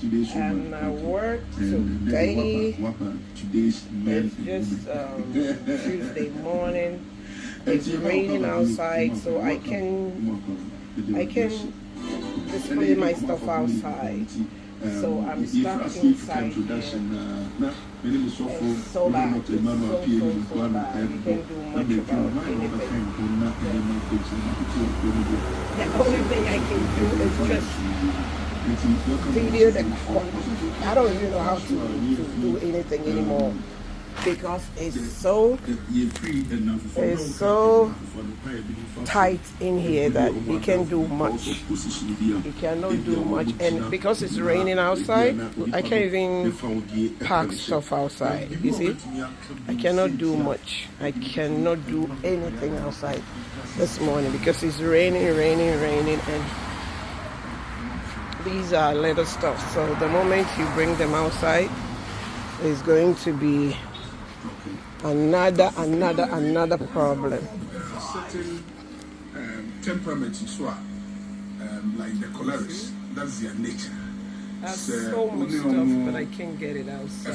And I work today. It's just Tuesday morning. It's raining outside, so I can display my stuff outside. So I'm stuck inside here. It's so bad. It's so bad. You can't do much about anything. The only thing I can do is just video the call. I don't even know how to do anything anymore because it's so tight in here that you can't do much. You cannot do much, and because it's raining outside, I can't even park stuff outside. You see, I cannot do much. I cannot do anything outside this morning because it's raining, and these are little stuff. So the moment you bring them outside, it's going to be another problem. Certain temperaments like the cholerics, that's their nature. That's so much stuff, but I can't get it outside.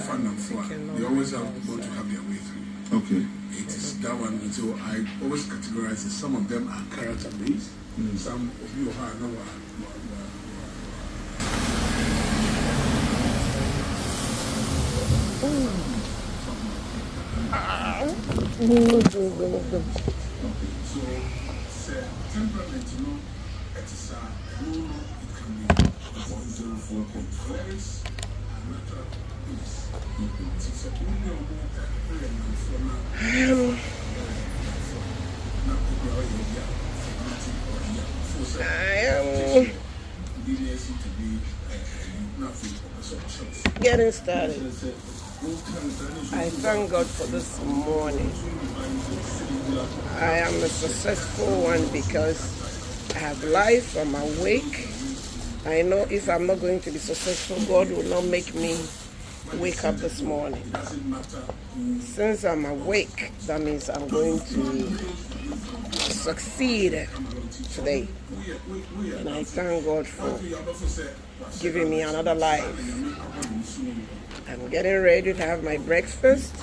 They always have to have their way through. Okay. It is that one. So I always categorize it. Some of them are character based. Some of you are no. So temperament, it is a rule. It can be for cholerics and natural peace. It's a union getting started. I thank God for this morning. I am a successful one because I have life, I'm awake. I know if I'm not going to be successful, God will not make me wake up this morning. Since I'm awake, that means I'm going to succeed today. And I thank God for giving me another life. I'm getting ready to have my breakfast.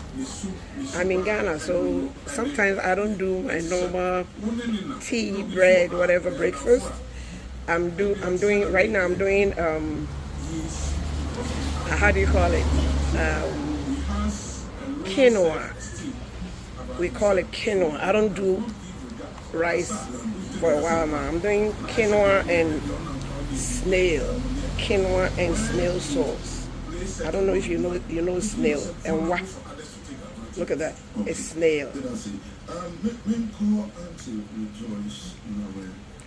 I'm in Ghana, so sometimes I don't do my normal tea, bread, whatever breakfast. I'm doing right now. I'm doing how do you call it? Quinoa. We call it quinoa. I don't do rice for a while now. I'm doing quinoa and snail. Quinoa and snail sauce. I don't know if you know snail and what. Look at that. It's snail.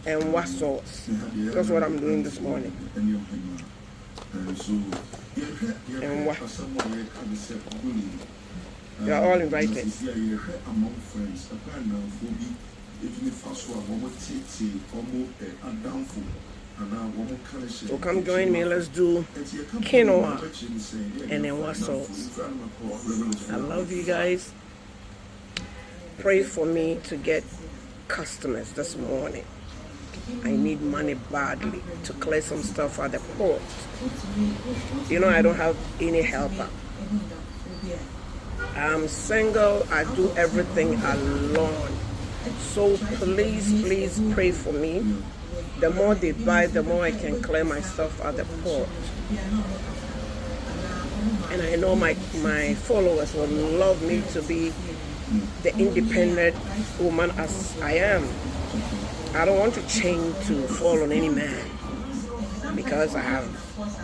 And what sauce? That's what I'm doing this morning. And what? You are all invited. So come join me. Let's do quinoa and then what sauce. I love you guys. Pray for me to get customers this morning. I need money badly to clear some stuff at the port. You know, I don't have any helper. I'm single. I do everything alone. So please pray for me. The more they buy, the more I can clear my stuff at the port. And I know my followers will love me to be the independent woman as I am. I don't want to chain to fall on any man because I have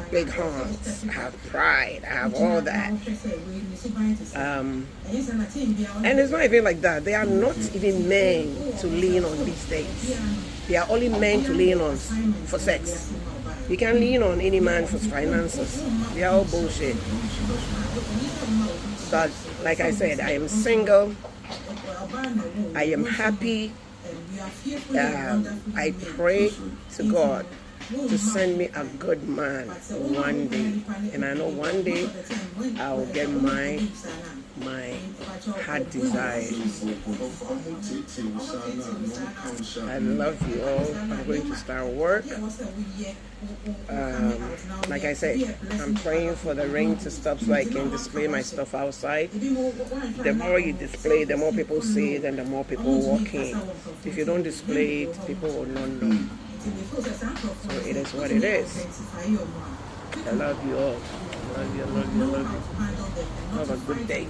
big horns, I have pride, I have all that. And it's not even like that. They are not even men to lean on these days. They are only men to lean on for sex. You can't lean on any man for finances. They are all bullshit. But like I said, I am single. I am happy. I pray to God to send me a good man one day. And I know one day I will get my heart desires. I love you all. I'm going to start work. Like I said, I'm praying for the rain to stop so I can display my stuff outside. The more you display, the more people see it and the more people walk in. If you don't display it, people will not know. So it is what it is. I love you all. I love you, I love you, I love you. Have a good day.